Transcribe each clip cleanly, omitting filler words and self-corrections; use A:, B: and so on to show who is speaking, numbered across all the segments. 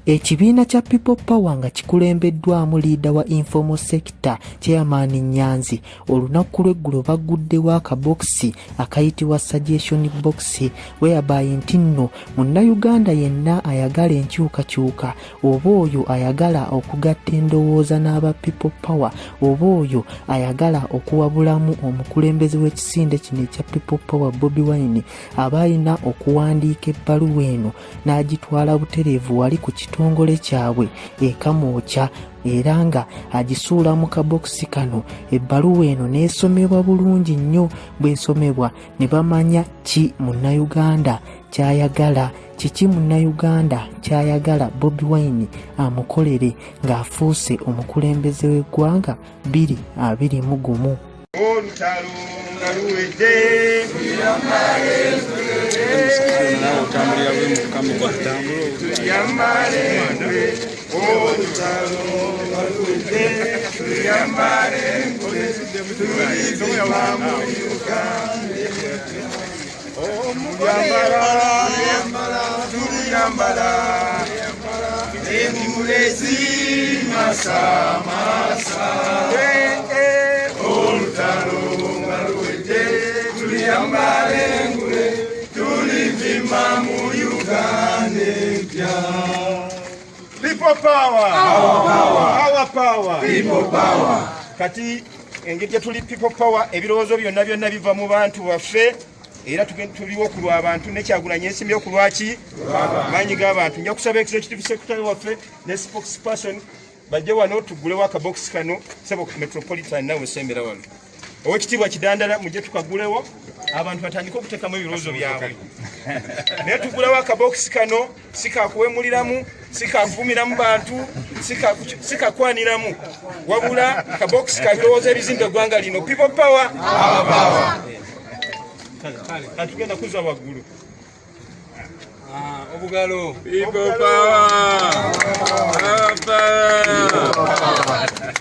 A: Ekibiina kya People Power nga kikulembeddwamu liida wa informal sector Chairman Nyanzi olunaku lw'eggulo bagguddewo akabokisi akayitibwa suggestion box whereby nti nno munnayuganda yenna ayagala enkyukakyuka oba oyo ayagala okugatta endowooza n'aba People Power oba oyo ayagala okuwabulamu omukulembeze w'ekisinde kino ekya People Power Bobi Wine aba alina okuwandiika ebbaluwa eno n'agitwala butereevu wali ku kitongole kyabwe ekamwokya era nga agisuula mu kabokisi kano. Ebbaluwa eno n'esomebwa bulungi nnyo, bw'esomebwa ne bamanya ki munnayuganda kyayagala, kiki munnayuganda kyayagala Bobi Wine amukolere ng'afuuse omukulembeze w'eggwanga 2021.
B: Olutalo nga luwedde People Power, our power, People Power. Kati engeri tuli People Power ebirowoozo byonna byonna biva mu bantu baffe era tuliwo okulwa abantu nekyagulanye ensimbi okulwaki maanyi g'abantu. Nja kusaba executive secretary waffe ne spokesperson bajje wano tugulewo akabokisi kano sebo metropolitan nawe sembera wano owekitiibwa Kidandala mujje tukagulewo abantu batandika okuteekamu ebirowoozo byabwe naye tugulewo akabokisi kano sikakuwemuliramu sikavumiramu bantu sikakwaniramu wabula kabokisi kabirowoozo ebizimba eggwanga lino People Power, our power. Katugenda kuza waggulu obugalo People Power, our power.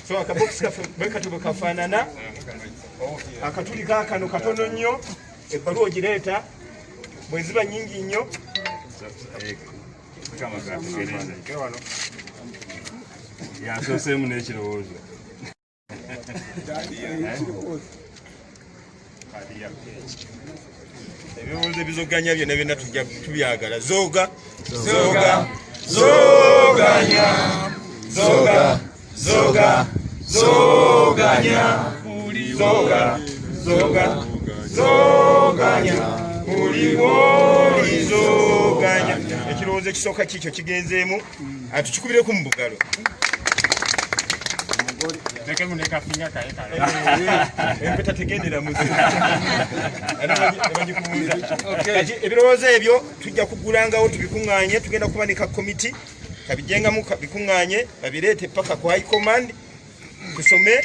B: So akabokisi kaffe kafaanana akatuli kaakano katono nnyo, ebbaluwa ogireeta bwe ziba nnyingi nnyo yasoseemu n'ekirowoozo ebirowoozo ebizoganya byonna byonna tujja tubyagala zooga zoganya zoganya zoganya buli zoganya. Ekirowoozo ekisooka kikyo kigenzeemu atukikubireku mu bugalo empeta tegendera muzibagikubuuza. Kati ebirowoozo ebyo tujja kugulangawo tubikuŋŋaanye, tugenda kubanika komiti kabijengamu bikuŋŋaanye babireete paka ku high command tusome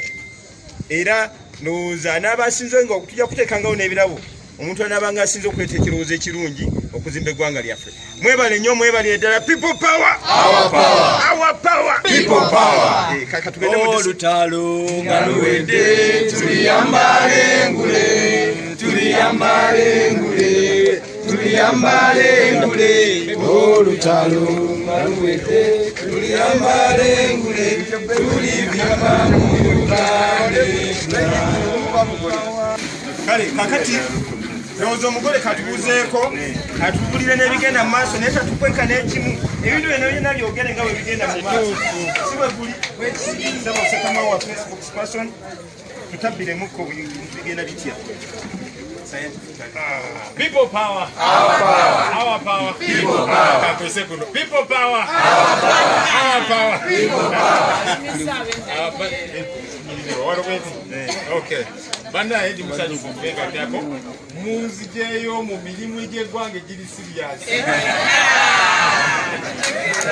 B: era nooza n'abasinze nga tujja kuteekangawo n'ebirabo omuntu anaabanga asinze okuleeta ekirowoozo ekirungi okuzimba eggwanga lyaffe. Mwebale nnyo, mwebale ddala. People Power, our power, our power, People Power. Olutalo nga luwedde tuliyambale ngule, tuliyambale ngule, tuliyambale ngule. Olutalo nga luwedde tuliyambale ngule, tulivimba mu Uganda. Kale kakati lowooza omugole katubuuzeeko atubulire n'ebigenda mu maaso naye tatukweka n'ekimu ebintu byonna byonna byogere nga bwe bigenda mu maaso si bwe guli saba osekama wa Facebook person tutabbiremukko bigenda bitya. People Power, our power, our power, People Power. People Power, our power, People Power. Okay. Banda edi musanyufu kubenga kyako munzijeyo mu mirimu gy'eggwanga egiri serious.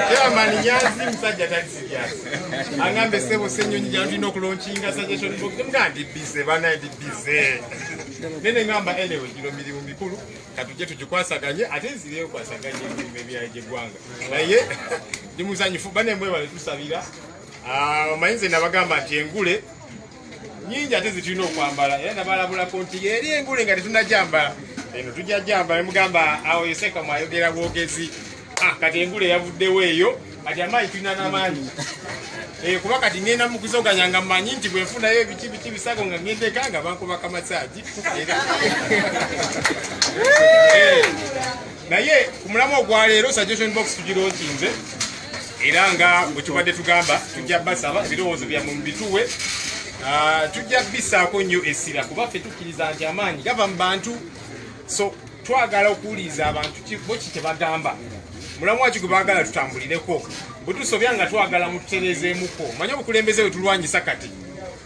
B: Chairman Nyanzi musajja tali serious. Angambe sebo senyonyi gya tulina okulonkinga suggestion box nga ndi busy bana ndi busy. Nene ngamba anyway gino mirimu mikulu katuje tugikwasaganye ate nzireyo kwasaganye ebintu eby'eggwanga. Naye ndi musanyufu bana mwe bale tusabira mayinze nabagamba nti engule nyingi ate zitulina okwambala era nabalabulako nti eri engule nga tetunajambala eno tujja jambala mugamba awo yeseka mwayogera bwogezi
C: kati engule yavuddewo eyo kati amaanyi tulina n'amaanyi kuba kati ngenda mukuzoganya nga mmanyi nti bwenfunayo ebiki bisago nga ngendeka nga bankubaka masaji naye ku mulamu ogwaleero suggestion box tugironkinze era nga bwekibadde tugamba tujja basaba ebirowoozo byammwe mubituwe tujja bisaako nnyo essira kuba ffe tukkiriza nti amaanyi gava mu bantu so twagala okuwuliriza abantu boki tebagamba mulamu waki gwe baagala tutambulireko bwe tusobya nga twagala mututereezeemuko manye obukulembeze bwe tulwanyisa kati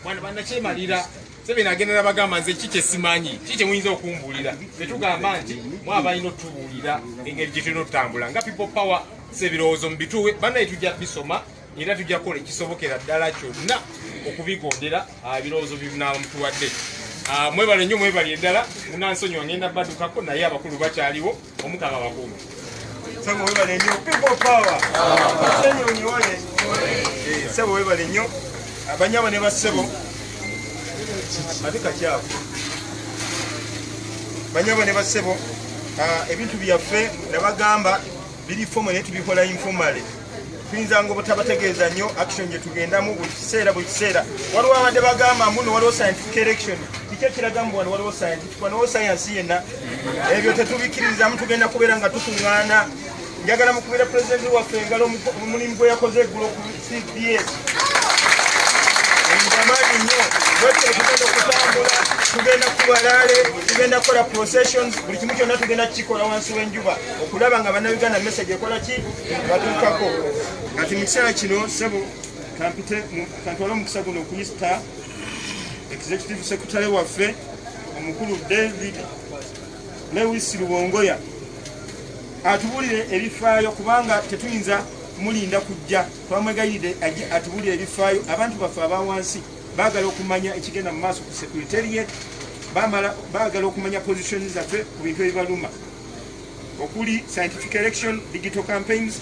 C: bwana bannakyemalira sebe nagendera bagamba nze ki kyesimanyi ki kyemuyinza okumbuulira netugamba nti mwabalina otubuulira engeri gye tulina otutambula nga people power sebirowoozo mubituwe bannaye tujja bisoma era tujja kukola ekisobokera ddala kyonna okubigondera ebirowoozo binamutuwadde mwebale nnyo mwebali eddala munansonyiwa ngenda baddukako naye abakulu bakyaliwo omukama bakuumi
B: sebo webale nnyo people power senyonyiwole sebo webale nnyo abanyabo ne basebo ate kakyafu banyabo ne basebo ebintu byaffe nabagamba biri fomu naye tubikola informale tuyinza nga obutabategeeza nnyo action gye tugendamu buli kiseera waliwo abadde bagamba muno waliwo scientific election kiki ekiragamu wano waliwo scientific wano sayansi yenna ebyo tetubikirizamu tugenda kubeera nga tukuŋŋaana njagala mukubira pulezidenti waffe engalo omulimu gwe yakoze eggulo ku CBS amaanyi nnyo bwetyo tugenda okutambula tugenda kubalaale tugenda kukola processions buli kimu kyonna tugenda kukikola wansi w'enjuba okulaba nga bannayuganda message ekola ki batuukako kati mu kiseera kino sebo kantwale omukisa guno okuyita executive secretary waffe omukulu David Lewis Rubongoya atubuulire ebifaayo kubanga tetuyinza mulinda kujja twamwegayiride atubuulire ebifaayo abantu baffe abawansi baagala okumanya ekigenda mu maaso ku secretariat baagala okumanya position zaffe ku bintu ebibaluma okuli scientific election digital campaigns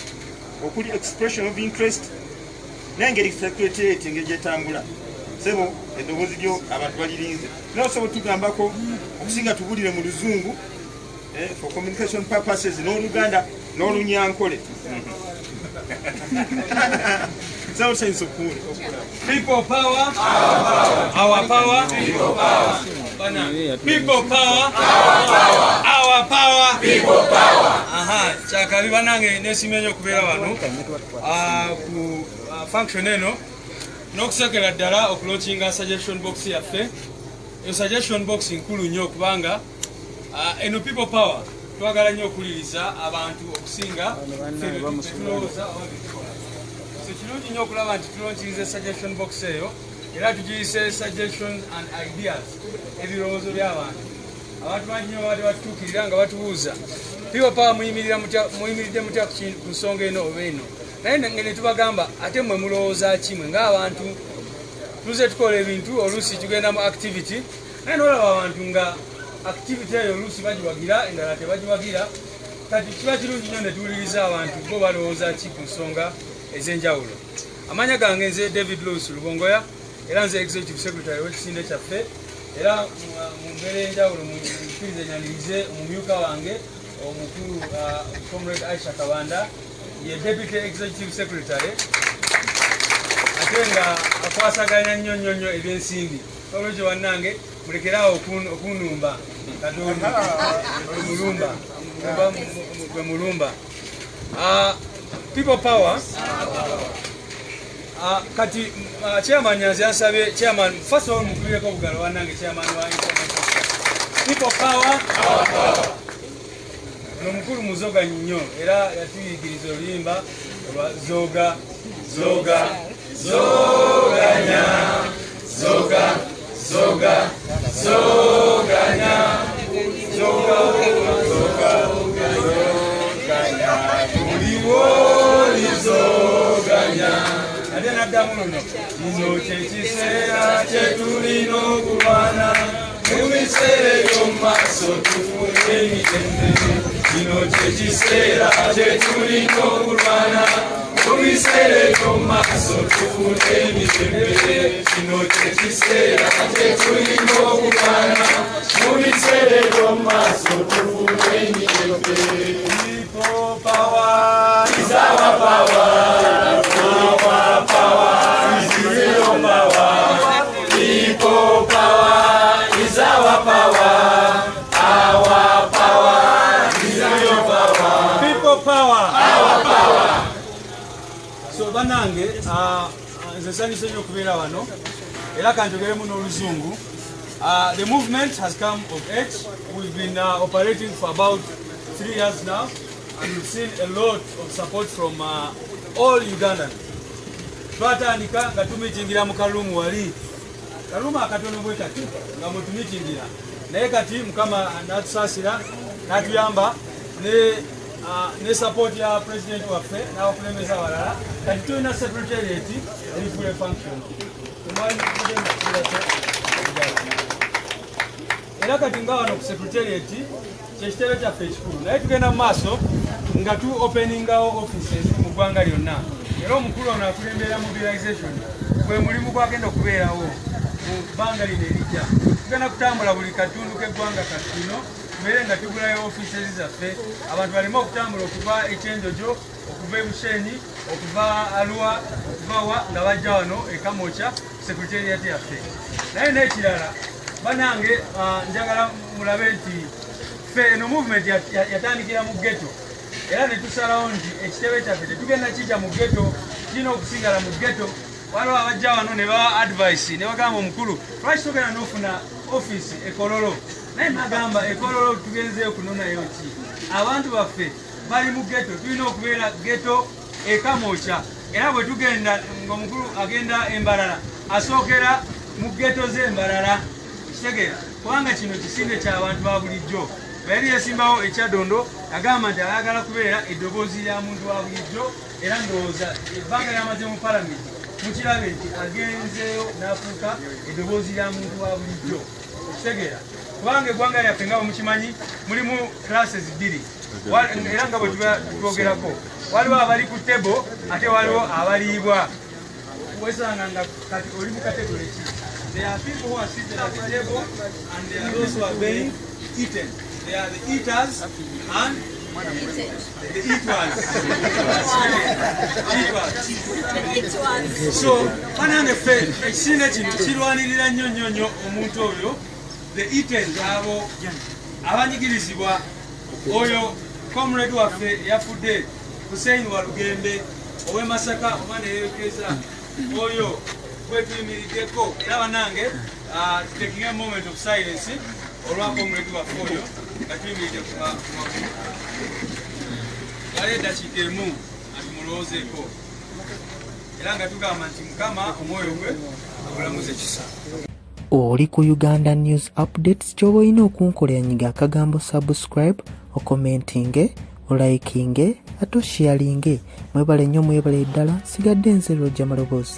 B: okuli expression of interest nengeri secretariat engeri gyetambula sebo eddoboozi lyo abantu balirinze naosobo tugambako okusinga tubuulire mu luzungu for communication purposes n'oluganda n'olunyankole so sense of
D: people power our power people power people power our power people power chakabi banange nesimenyo kubeera wano ku function eno n'okusekera ddala okulochinga suggestion box yaffe yo suggestion box nkulu nnyo kubanga eno people power twagala nnyo okuliriza abantu okusinga tulowooza kirungi nnyo okulaba nti tulonchiriza suggestion box eyo era tugiyise suggestion and ideas ebirowoozo by'abantu abantu bangi nnyo babadde batutuukirira nga batubuuza people power muyimiridde mutya ku nsonga eno oba eno naye ne tubagamba ate mmwe mulowooza kimwe ng'abantu tuze tukola ebintu oluusi tugenda mu activity naye n'olaba abantu nga activity eyo oluusi bagiwagira endala tebagiwagira kati kiba kirungi nnyo ne tuwuliriza abantu bo balowooza ki ku nsonga ez'enjawulo amanya gange nze David Lewis Rubongoya era nze executive secretary w'ekisinde kyaffe era mu mbeera enjawulo mukkirize nyanirize omumyuka wange omukulu comrade Aisha Kabanda ye deputy executive secretary ate nga akwasaganya nnyo ebyensimbi olwekyo wannange mulekerawo okunumba katonda mulumba gwe mulumba people power kati chairman yanze yansabye chairman first of all mukubireko obugalo wannange chairman wa people power nomukulu muzoga nnyo era yatuyigiriza oluyimba olwa zoga zoga zoganya zoga zoga zoganya zoga zoga zoganya uliwoli zoganya ate naddamu luno kino kyekiseera kyetulina okulwana mu biseera eby'omumaaso tufune emitendere kino kyekiseera kyetulina okulwana mu biseera eby'omumaaso tufune emitendere kino kyekiseera kyetulina okulwana mu biseera eby'omumaaso tufune emitendere People power is our power. Our power is your power. People power is our power. Our power is your power. People power. Our power. So banange, nze sanyuse nnyo okubeera wano era kanjogeremu n'oluzungu. The movement has come of age. We've been operating for about 3 years now, and we've seen a lot of support from all Ugandans. Twatandika nga tumitingira mu kalumu wali kalumu akatono bwe kati nga mutumitingira naye kati mukama natusaasira natuyamba ne support ya president waffe n'abakulembeze abalala kati tulina secretariat eri full function. Era kati nga wano ku secretariat kyekitebe kyaffe ekikulu naye tugenda mu maaso nga tu openingawo offices mu ggwanga lyonna era omukulu ono akulembera mobilization gwe mulimu gwagenda okubeerawo mu bbanga lino erijja. Tugenda kutambula buli katundu k'eggwanga kino tubeere nga tugulayo offices zaffe abantu baleme okutambula okuva ekyenjojo okuva ebushenyi okuva Arua okuva wa nga bajja wano ekamokya secretariat yaffe. Naye n'ekirala banange njagala mulabe nti ffe eno movement yatandikira mu ghetto era ne tusalawo nti ekitebe kyaffe tetugenda kijja mu ghetto kirina okusigala mu ghetto. Waliwo abajja wano ne bawa advice ne bagamba omukulu lwaki togenda n'ofuna office ekololo naye nagamba ekololo tugenzeyo kunonayo ki abantu baffe bali mu ghetto tulina okubeera ghetto ekamokya era bwe tugenda ng'omukulu agenda Embalala asookera mu ghetto z'Embalala kitegeera kubanga kino kisinde ky'abantu ba bulijjo. Yali yasimbawo ekyadondo agamba nti ayagala kubeera eddoboozi lya muntu wa bulijjo era ndowooza ebbanga lyamaze mu palamenti mukirabe nti agenzeeyo n'afuuka eddoboozi lya muntu wa bulijjo okitegeera kubanga eggwanga lyaffe nga bwe mukimanyi mulimu classes 2 era nga bwe twogerako waliwo abali ku tebo ate waliwo abaliibwa wesanga nga kati oli mu kategole ki. There are people who are seated at the table and there are those who are being eaten. They are the eaters and the eaters. So, banange ffe ekisinde kino kirwanirira nnyo omuntu oyo the eaters abo abanyigirizibwa oyo comrade waffe yafudde Hussein Walugembe ow'e Masaka oba neyerekeza oyo gwetuyimiriddeko era banange taking a moment of silence olwa comrade waffe oyo nga tuyimiridde ku magulu wale eddakiika emu atumulowoozeeko era nga tugamba nti Mukama omwoyo gwe agulamuze kisa.
A: Oli ku Uganda News Updates ky'oba olina okunkolanyiga akagambo subscribe okomentinge olikinge ate osharinge. Mwebale nnyo mwebale ddala sigadde nze Roger Malobozi.